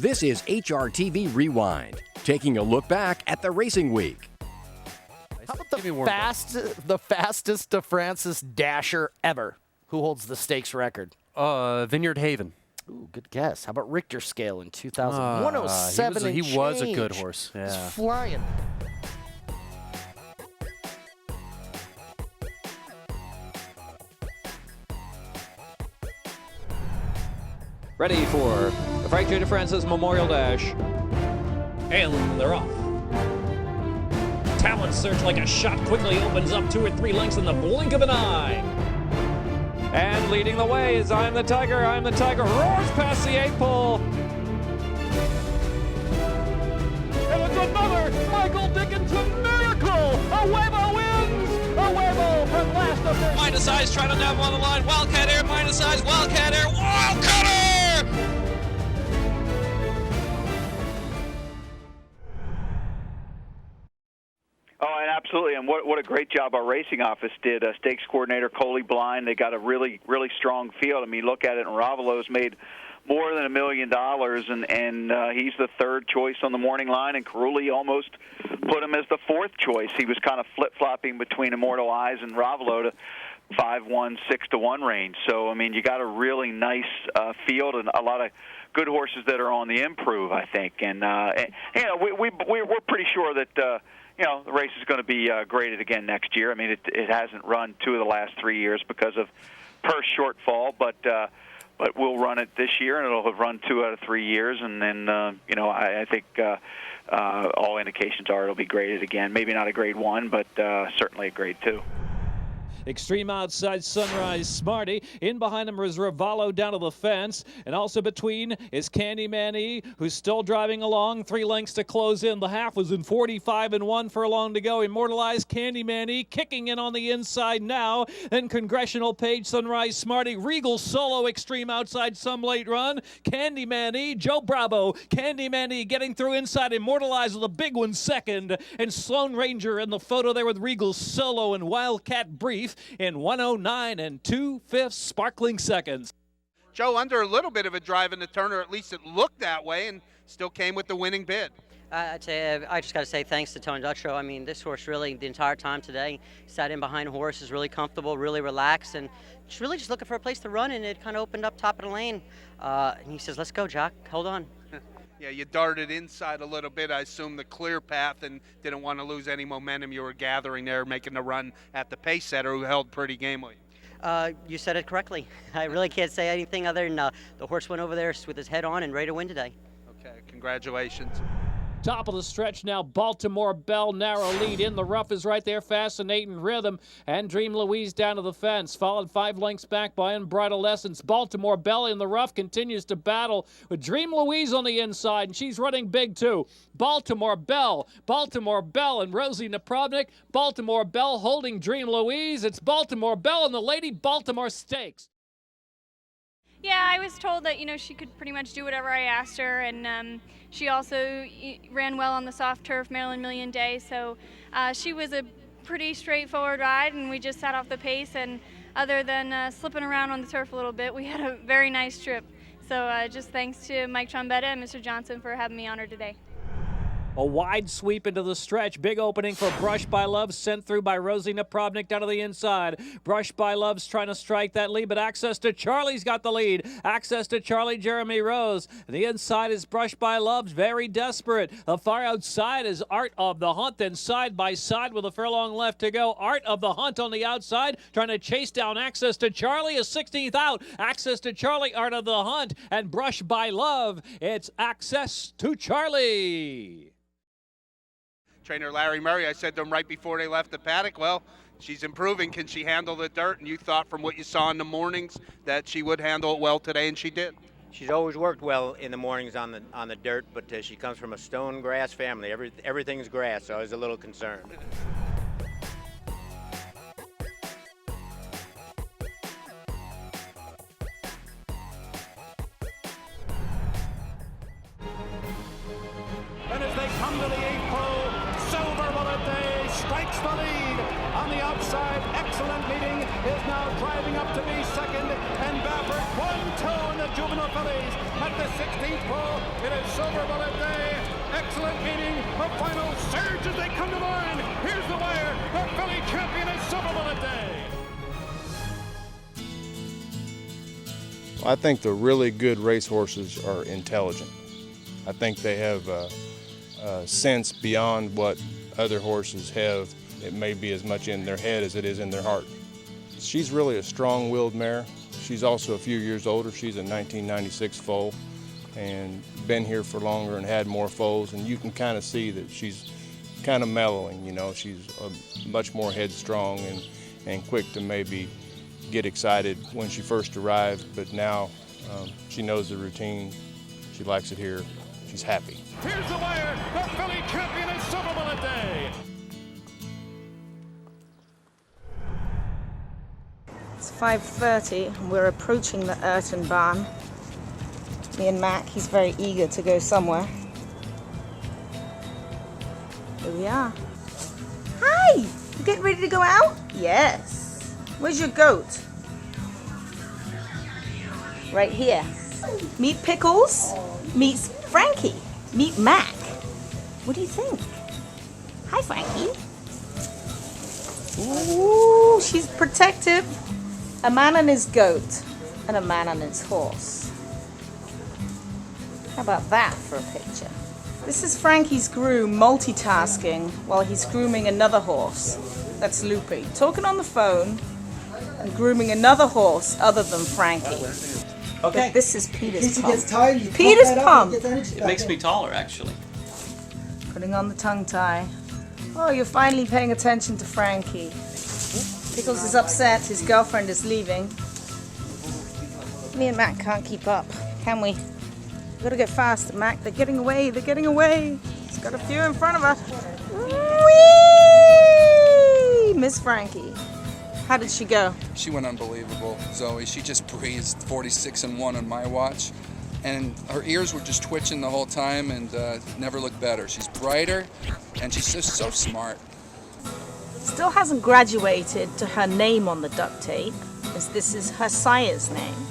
This is HRTV Rewind, taking a look back at the racing week. How about the fastest de Francis dasher ever? Who holds the stakes record? Vineyard Haven. Ooh, good guess. How about Richter scale in 2000? 107 and He was a good change. horse. He's Yeah. flying. Ready for the Frank J. DeFrancis Memorial Dash. And they're off. Talent Search like a shot quickly opens up 2 or 3 lengths in the blink of an eye. And leading the way is I'm the Tiger, roars past the 8-pole. And it's another Michael Dickinson miracle! Awevo wins! Awevo from last of this. Minus eyes trying to nab on the line. Wildcat Air, minus eyes, Wildcat Air, Wildcat Air! Oh, and absolutely, and what a great job our racing office did. Stakes coordinator Coley Blind, they got a really strong field. I mean, look at it, and Ravalo's made more than $1 million, and he's the third choice on the morning line, and Carulli almost put him as the fourth choice. He was kind of flip-flopping between Immortal Eyes and Ravalo to 5-1, 6-1 range. So, I mean, you got a really nice field and a lot of good horses that are on the improve, I think. And you know, we're pretty sure that you know, the race is going to be graded again next year. I mean, it hasn't run 2 of the last 3 years because of purse shortfall, but we'll run it this year, and it'll have run 2 out of 3 years. And then, you know, I think all indications are it'll be graded again. Maybe not a grade 1, but certainly a grade 2. Extreme outside Sunrise Smarty. In behind him is Ravalo down to the fence. And also between is Candyman E, who's still driving along. 3 lengths to close in. The half was in 45-1 furlong to go. Immortalized Candyman E kicking in on the inside now. Then Congressional Page, Sunrise Smarty, Regal Solo, extreme outside, some late run. Candyman E, Joe Bravo. Candyman E getting through inside. Immortalized with a big one second. And Sloan Ranger in the photo there with Regal Solo and Wildcat Brief in 109 2/5 sparkling seconds. Joe under a little bit of a drive in the turn, or at least it looked that way, and still came with the winning bid. I'd say I just got to say thanks to Tony Dutrow. I mean, this horse really the entire time today sat in behind horse, is really comfortable, really relaxed, and just looking for a place to run, and it kind of opened up top of the lane. And he says, "Let's go, Jock. Hold on." Yeah, you darted inside a little bit, I assume the clear path, and didn't want to lose any momentum you were gathering there, making the run at the pace setter who held pretty gamely. You said it correctly. I really can't say anything other than the horse went over there with his head on and ready to win today. Okay, congratulations. Top of the stretch now, Baltimore Bell, narrow lead. In the rough is right there, Fascinating Rhythm. And Dream Louise down to the fence, followed 5 lengths back by Unbridled Essence. Baltimore Bell in the rough continues to battle with Dream Louise on the inside, and she's running big too. Baltimore Bell, and Rosie Napravnik. Baltimore Bell holding Dream Louise. It's Baltimore Bell and the Lady Baltimore Stakes. Yeah, I was told that, you know, she could pretty much do whatever I asked her, and she also ran well on the soft turf Maryland Million Day, so she was a pretty straightforward ride, and we just sat off the pace, and other than slipping around on the turf a little bit, we had a very nice trip. So just thanks to Mike Trombetta and Mr. Johnson for having me on her today. A wide sweep into the stretch. Big opening for Brush by Love, sent through by Rosie Napravnik down to the inside. Brush by Love's trying to strike that lead, but Access to Charlie's got the lead. Access to Charlie, Jeremy Rose. The inside is Brush by Love, very desperate. The far outside is Art of the Hunt, then side by side with a furlong left to go. Art of the Hunt on the outside, trying to chase down Access to Charlie, is 16th out. Access to Charlie, Art of the Hunt, and Brush by Love. It's Access to Charlie. Trainer Larry Murray, I said to him right before they left the paddock, well, she's improving. Can she handle the dirt? And you thought from what you saw in the mornings that she would handle it well today, and she did. She's always worked well in the mornings on the dirt, but she comes from a stone grass family. Everything's grass, so I was a little concerned. And as they come to the 8th pole, Silver Bullet Day strikes the lead. on the outside. Excellent leading. Is now driving up to be second. And Baffert 1-2 in the juvenile fillies. At the 16th pole, it is Silver Bullet Day. Excellent meeting. The final surge as they come to line. Here's the wire. The filly champion is Silver Bullet Day. I think the really good racehorses are intelligent. I think they have a sense beyond what other horses have. It may be as much in their head as it is in their heart. She's really a strong-willed mare. She's also a few years older. She's a 1996 foal and been here for longer and had more foals, and you can kind of see that she's kind of mellowing, you know. She's much more headstrong and quick to maybe get excited when she first arrived, but now she knows the routine. She likes it here. She's happy. Here's the wire. The filly champion is Silver Bullet Day. It's 5:30 and we're approaching the Urton barn. Me and Mac, he's very eager to go somewhere. Here we are. Hi! You getting ready to go out? Yes. Where's your goat? Right here. Meet Pickles. Meet Frankie. Meet Mac. What do you think? Hi, Frankie. Ooh, she's protective. A man on his goat and a man on his horse. How about that for a picture? This is Frankie's groom multitasking while he's grooming another horse. That's Loopy. Talking on the phone and grooming another horse other than Frankie. Okay. But this is Peter's pump. Peter's pump. It makes me taller, actually. Putting on the tongue tie. Oh, you're finally paying attention to Frankie. Pickles is upset. His girlfriend is leaving. Me and Mac can't keep up, can we? We've got to get faster, Mac. They're getting away. They're getting away. He's got a few in front of her. Whee! Miss Frankie. How did she go? She went unbelievable, Zoe. She just breezed 46-1 on my watch. And her ears were just twitching the whole time and never looked better. She's brighter and she's just so smart. Still hasn't graduated to her name on the duct tape, as this is her sire's name.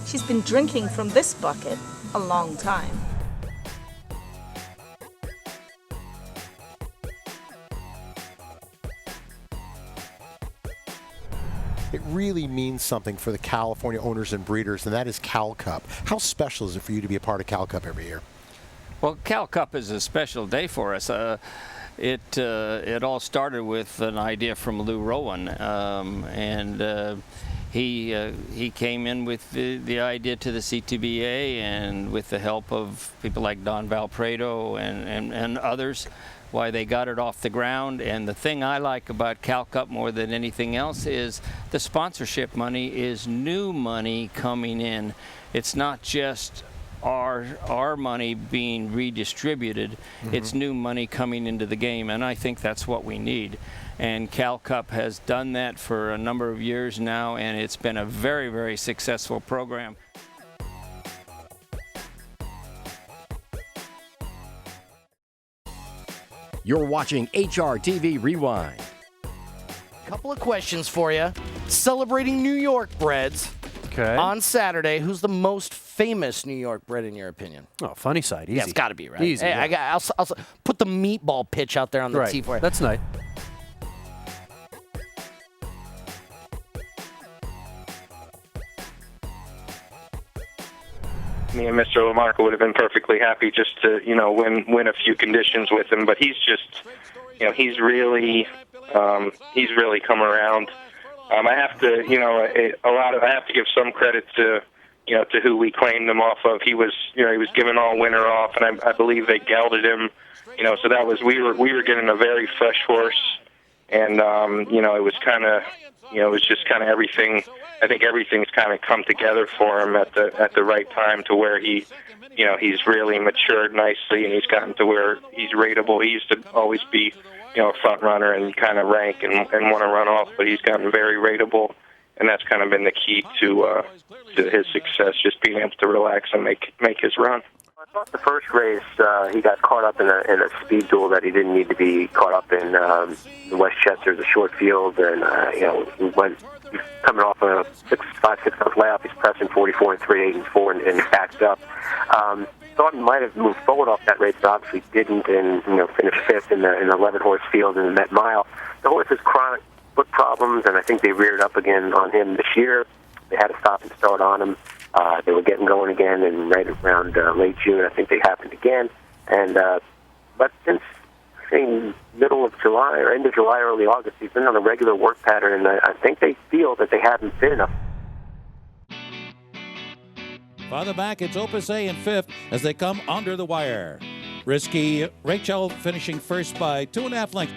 She's been drinking from this bucket a long time. It really means something for the California owners and breeders, and that is Cal Cup. How special is it for you to be a part of Cal Cup every year? Well, Cal Cup is a special day for us. It all started with an idea from Lou Rowan, and he came in with the idea to the CTBA, and with the help of people like Don Valpredo and others, why they got it off the ground. And the thing I like about Cal Cup more than anything else is the sponsorship money is new money coming in. It's not just our money being redistributed. It's new money coming into the game, and I think that's what we need. And Cal Cup has done that for a number of years now, and it's been a very, very successful program. You're watching HRTV Rewind. Couple of questions for you. Celebrating New York breds. Okay. On Saturday, who's the most famous New York bred in your opinion? Oh, funny side. Easy. Yeah, it's got to be, right? Easy. Hey, Yeah. I'll put the meatball pitch out there on the Right. tee for you. That's nice. Me and Mr. Lamarca would have been perfectly happy just to, win a few conditions with him. But he's just, he's really come around. I have to, I have to give some credit to, to who we claimed him off of. He was given all winter off, and I believe they gelded him, so that was, we were getting a very fresh horse, and, it was kind of, it was just kind of everything. I think everything's kind of come together for him at the right time to where he, he's really matured nicely, and he's gotten to where he's rateable. He used to always be, a front runner and kind of rank and want to run off, but he's gotten very rateable, and that's kind of been the key to his success, just being able to relax and make his run. thought the first race he got caught up in a speed duel that he didn't need to be caught up in. Westchester's a short field, and he went coming off a 5-6 lap. He's pressing 44 and 3/8 and 4, and backed up. Thought he might have moved forward off that race, but obviously didn't, and finished fifth in the 11-horse field in the Met Mile. The horse has chronic foot problems, and I think they reared up again on him this year. They had to stop and start on him. They were getting going again, and right around late June, I think they happened again. And but since I think middle of July or end of July, early August, he's been on a regular work pattern, and I think they feel that they haven't been enough. Farther back, it's Opus A in fifth as they come under the wire. Risky Rachel finishing first by 2.5 lengths.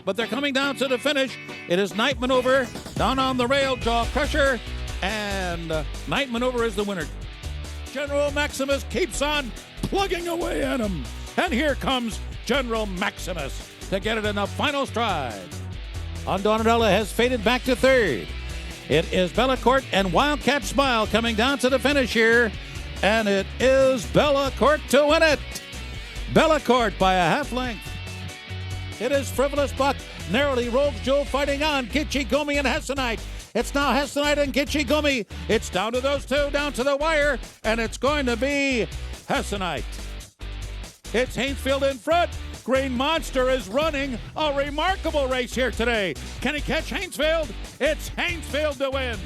But they're coming down to the finish. It is Night Maneuver down on the rail, Jaw Crusher, and Night Maneuver is the winner. General Maximus keeps on plugging away at him. And here comes General Maximus to get it in the final stride. Andonadella has faded back to third. It is Bellacourt and Wildcat Smile coming down to the finish here, and it is Bellacourt to win it. Bellacourt by a half length. It is Frivolous Buck, narrowly Rogues Joe fighting on Kichigumi and Hessenite. It's now Hessenite and Kichigumi. It's down to those two, down to the wire, and it's going to be Hessenite. It's Hainsfield in front. Green Monster is running a remarkable race here today. Can he catch Hainsfield? It's Hainsfield to win.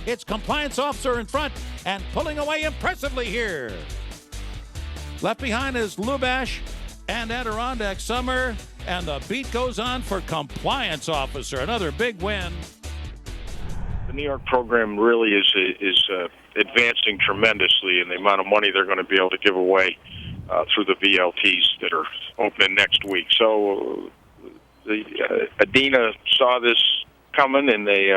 It's Compliance Officer in front and pulling away impressively here. Left behind is Lubash and Adirondack Summer, and the beat goes on for Compliance Officer. Another big win. The New York program really is advancing tremendously in the amount of money they're going to be able to give away through the VLTs that are opening next week. So Adina saw this coming, and they,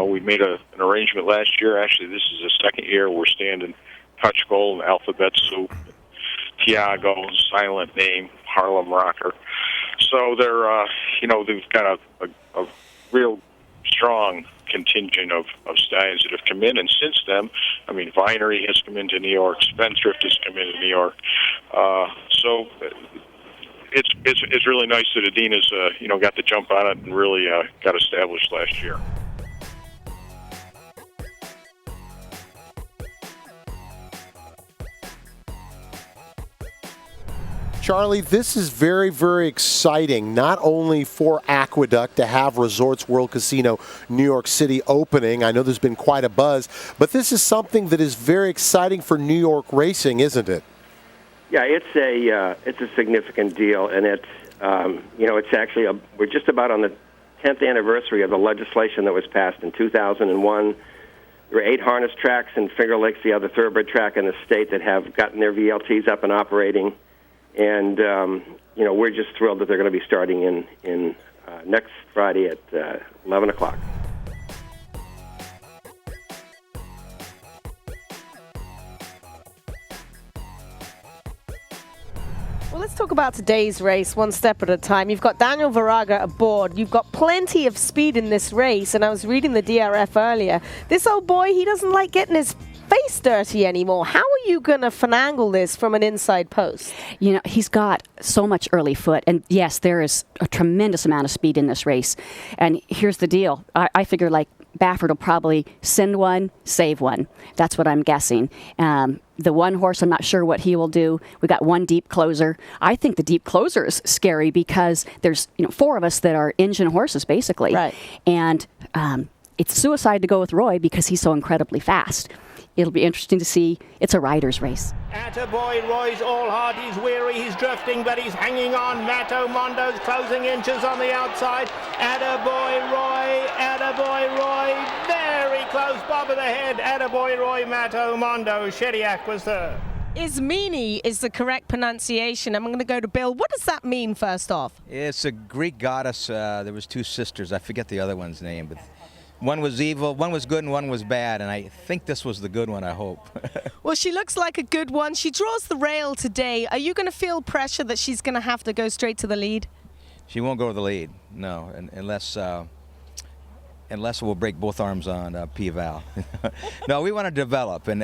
we made an arrangement last year. Actually, this is the second year we're standing Touch Gold, Alphabet Soup, Tiago, Silent Name, Harlem Rocker. So they're, they've got a real strong contingent of stallions that have come in, and since then, Vinery has come into New York, Spendthrift has come into New York, so it's really nice that Adina's got the jump on it and really got established last year. Charlie, this is very, very exciting, not only for Aqueduct to have Resorts World Casino New York City opening. I know there's been quite a buzz, but this is something that is very exciting for New York racing, isn't it? Yeah, it's a significant deal, and it's it's actually we're just about on the 10th anniversary of the legislation that was passed in 2001. There are 8 harness tracks in Finger Lakes, the other thoroughbred track in the state, that have gotten their VLTs up and operating. And, we're just thrilled that they're going to be starting in next Friday at 11 o'clock. Well, let's talk about today's race one step at a time. You've got Daniel Varaga aboard. You've got plenty of speed in this race, and I was reading the DRF earlier. This old boy, he doesn't like getting his face dirty anymore. How are you going to finagle this from an inside post? He's got so much early foot, and yes, there is a tremendous amount of speed in this race. And here's the deal. I figure Baffert will probably send one, save one. That's what I'm guessing. The one horse, I'm not sure what he will do. We got one deep closer. I think the deep closer is scary because there's 4 of us that are engine horses, basically. Right. And it's suicide to go with Roy because he's so incredibly fast. It'll be interesting to see. It's a rider's race. Attaboy, Roy's all hard. He's weary. He's drifting, but he's hanging on. Matto Mondo's closing inches on the outside. Attaboy, Roy. Attaboy, Roy. Very close. Bob of the head. Attaboy, Roy. Matto Mondo. Shediac was third. Ismini is the correct pronunciation. I'm going to go to Bill. What does that mean, first off? It's a Greek goddess. There was 2 sisters. I forget the other one's name, but one was evil, one was good, and one was bad, and I think this was the good one, I hope. Well, she looks like a good one. She draws the rail today. Are you going to feel pressure that she's going to have to go straight to the lead? She won't go to the lead, no, unless unless we'll break both arms on P-Val. No, we want to develop, and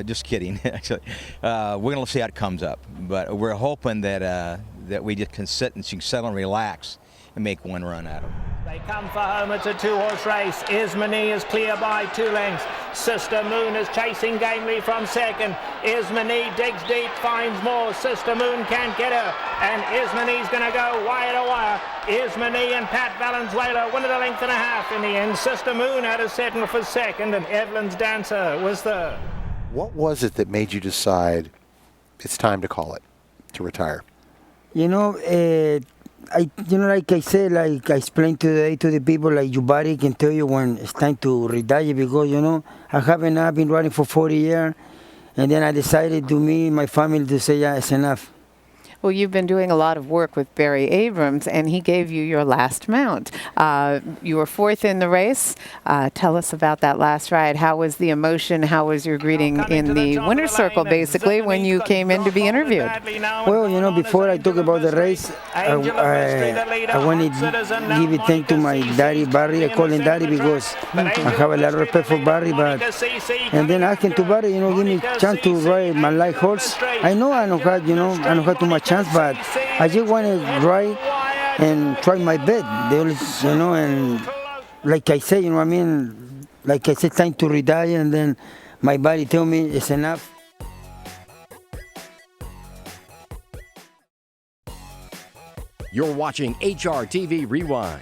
just kidding. Actually, we're going to see how it comes up, but we're hoping that that we just can sit and settle and relax and make one run at them. They come for home. It's a two-horse race. Ismani is clear by 2 lengths. Sister Moon is chasing gamely from second. Ismani digs deep, finds more. Sister Moon can't get her, and Ismani's going to go wire to wire. Ismani and Pat Valenzuela win at a length and a half. In the end, Sister Moon had to settle for second, and Evelyn's Dancer was third. What was it that made you decide it's time to call it, to retire? You know, like I said, like I explained today to the people, like your body can tell you when it's time to retire, because, you know, I've been riding for 40 years, and then I decided to me and my family to say, yeah, it's enough. Well, you've been doing a lot of work with Barry Abrams, and he gave you your last mount. You were 4th in the race. Tell us about that last ride. How was the emotion? How was your greeting in the winner's circle, basically, when you came in to be interviewed? Well, you know, before I talk about the race, I wanted to give a thank to my daddy, Barry. I call him daddy because I have a lot of respect for Barry. And then asking to Barry, you know, give me a chance to ride my light horse. I know I don't have too much chance, but I just want to ride and try my best. You know, and like I say, you know what I mean? Like I said, time to retire, and then my body tell me it's enough. You're watching HRTV Rewind.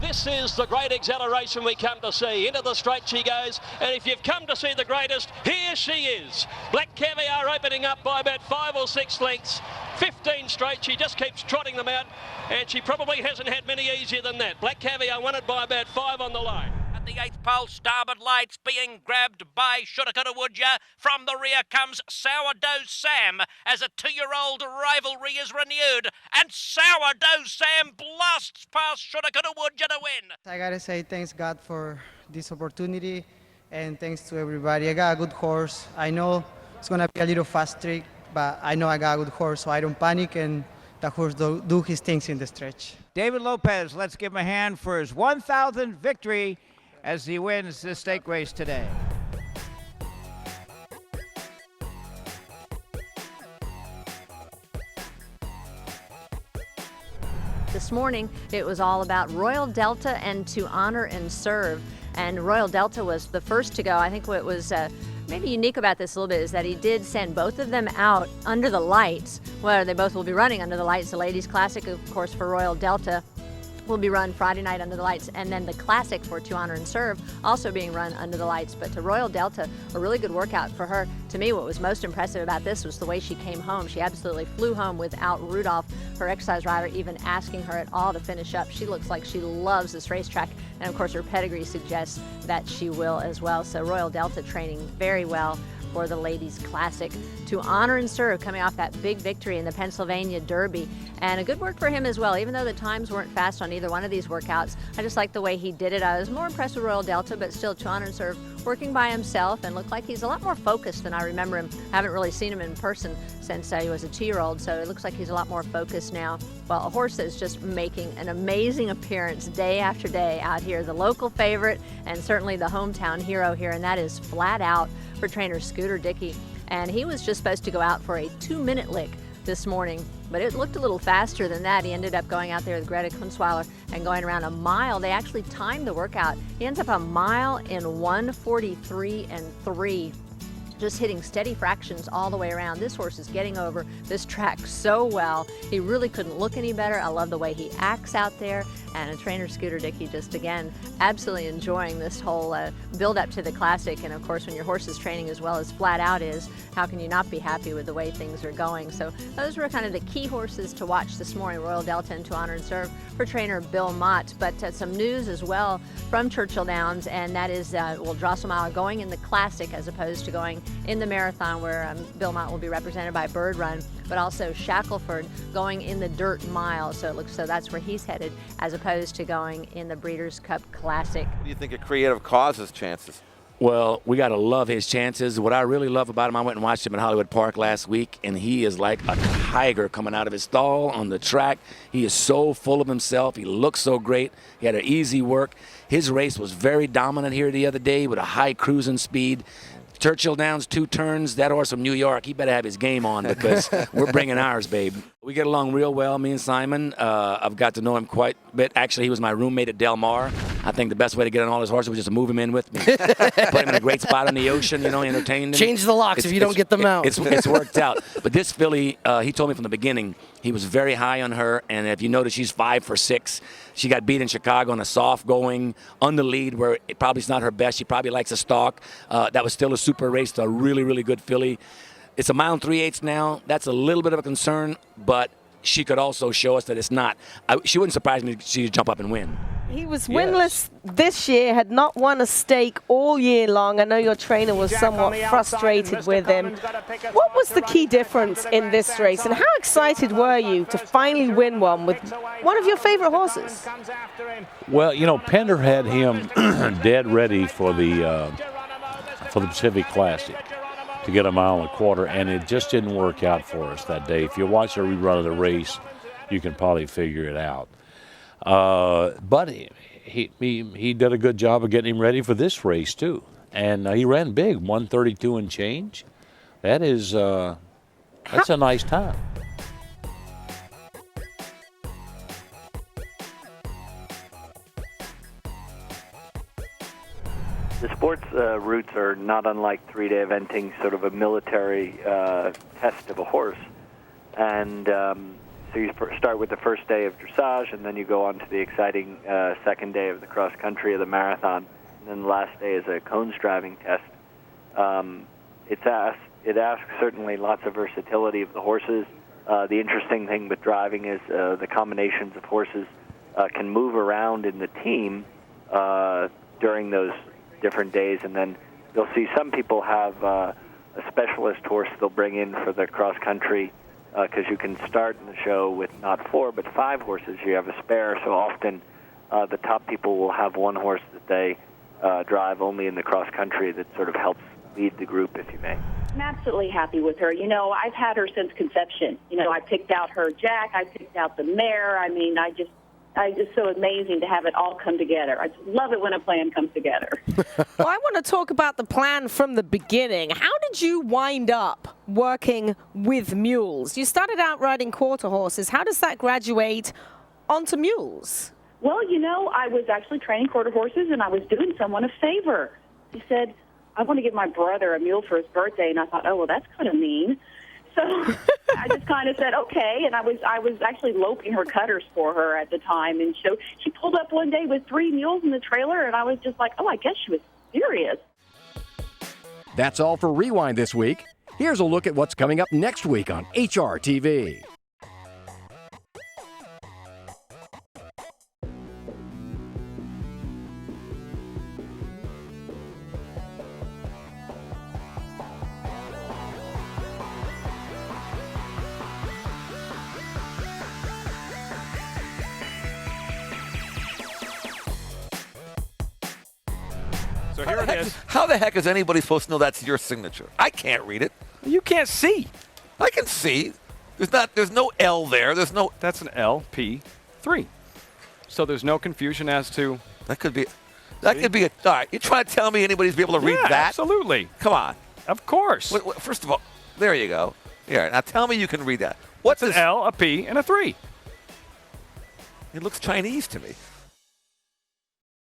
This is the great acceleration we come to see. Into the straight she goes, and if you've come to see the greatest, here she is. Black Caviar opening up by about 5 or 6 lengths. 15 straight, she just keeps trotting them out, and she probably hasn't had many easier than that. Black Caviar won it by about 5 on the line. At the 8th pole, starboard lights being grabbed by Shootakarawudja. From the rear comes Sourdough Sam as a 2-year-old rivalry is renewed, and Sourdough Sam blasts past Shootakarawudja to win. I gotta say thanks God for this opportunity, and thanks to everybody. I got a good horse. I know it's gonna be a little fast trick, but I know I got a good horse, so I don't panic, and the horse do his things in the stretch. David Lopez, let's give him a hand for his 1,000th victory as he wins this stake race today. This morning, it was all about Royal Delta and To Honor and Serve. And Royal Delta was the first to go. I think what was maybe unique about this a little bit is that he did send both of them out under the lights. Well, they both will be running under the lights. The Ladies Classic, of course, for Royal Delta will be run Friday night under the lights, and then the Classic for To Honor and Serve also being run under the lights. But to Royal Delta, a really good workout for her. To me, what was most impressive about this was the way she came home. She absolutely flew home without Rudolph, her exercise rider, even asking her at all to finish up. She looks like she loves this racetrack, and of course her pedigree suggests that she will as well. So Royal Delta training very well for the Ladies Classic. To Honor and Serve coming off that big victory in the Pennsylvania Derby, and a good work for him as well. Even though the times weren't fast on either one of these workouts, I just like the way he did it. I was more impressed with Royal Delta, but still To Honor and Serve working by himself and looked like he's a lot more focused than I remember him. I haven't really seen him in person since he was a 2-year-old, so it looks like he's a lot more focused now. Well, a horse that's just making an amazing appearance day after day out here, the local favorite and certainly the hometown hero here, and that is Flat Out for trainer Scooter Dickey. And he was just supposed to go out for a 2-minute lick this morning, but it looked a little faster than that. He ended up going out there with Greta Kunzweiler and going around a mile. They actually timed the workout. He ends up a mile in 1:43 and 3. Just hitting steady fractions all the way around. This horse is getting over this track so well. He really couldn't look any better. I love the way he acts out there. And trainer Scooter Dickey just, again, absolutely enjoying this whole build up to the Classic. And of course, when your horse is training as well as Flat Out is, how can you not be happy with the way things are going? So those were kind of the key horses to watch this morning, Royal Delta and To Honor and Serve for trainer Bill Mott. But some news as well from Churchill Downs, and that is, Drosselmeyer going in the Classic as opposed to going in the Marathon, where Bill Mott will be represented by Bird Run, but also Shackelford going in the Dirt Mile. So it looks so that's where he's headed as opposed to going in the Breeders' Cup Classic. What do you think of Creative Cause's chances? Well, we got to love his chances. What I really love about him, I went and watched him at Hollywood Park last week, and he is like a tiger coming out of his stall on the track. He is so full of himself. He looks so great. He had an easy work. His race was very dominant here the other day with a high cruising speed. Churchill Downs, 2 turns. That horse from New York, he better have his game on because we're bringing ours, babe. We get along real well, me and Simon. I've got to know him quite a bit. Actually, he was my roommate at Del Mar. I think the best way to get on all his horses was just to move him in with me. Put him in a great spot on the ocean, entertain him. Change the locks if you don't get them out. It's worked out. But this filly, he told me from the beginning, he was very high on her. And if you notice, she's 5 for 6. She got beat in Chicago on a soft going on the lead where it probably is not her best. She probably likes a stalk. That was still a super race, a really, really good filly. It's a mile and 3/8 now. That's a little bit of a concern, but she could also show us that it's not. She wouldn't surprise me if she would jump up and win. He was winless this year, had not won a stake all year long. I know your trainer was somewhat frustrated with him. What was the key difference in this race, and how excited were you to finally win one with one of your favorite horses? Well, Pender had him dead ready for the Pacific Classic to get a 1.25 miles, and it just didn't work out for us that day. If you watch a rerun of the race, you can probably figure it out. But he did a good job of getting him ready for this race too, and he ran big, 132 and change. That is that's a nice time. The sports routes are not unlike 3-day eventing, sort of a military test of a horse. And so you start with the first day of dressage, and then you go on to the exciting second day of the cross-country of the marathon. And then the last day is a cones driving test. It asks certainly lots of versatility of the horses. The interesting thing with driving is the combinations of horses can move around in the team during those different days, and then you'll see some people have a specialist horse they'll bring in for the cross-country because you can start in the show with not 4 but 5 horses. You have a spare, so often the top people will have one horse that they drive only in the cross-country that sort of helps lead the group, if you may. I'm absolutely happy with her. I've had her since conception. I picked out her Jack. I picked out the mare. I mean, I just so amazing to have it all come together. I just love it when a plan comes together. Well, I want to talk about the plan from the beginning. How did you wind up working with mules? You started out riding quarter horses. How does that graduate onto mules? Well, I was actually training quarter horses, and I was doing someone a favor. He said, I want to give my brother a mule for his birthday, and I thought, oh, well, that's kind of mean. So I just kind of said, okay, and I was actually loping her cutters for her at the time, and so she pulled up one day with 3 mules in the trailer, and I was just like, oh, I guess she was serious. That's all for Rewind this week. Here's a look at what's coming up next week on HRTV. So here it is. How the heck is anybody supposed to know that's your signature? I can't read it. You can't see. I can see. There's no L there. There's no. That's an LP3. So there's no confusion as to. That could be a. All right, you're trying to tell me anybody's be able to read that? Absolutely. Come on. Of course. First of all, there you go. Here, now tell me you can read that. What's an L, a P, and a 3? It looks Chinese to me.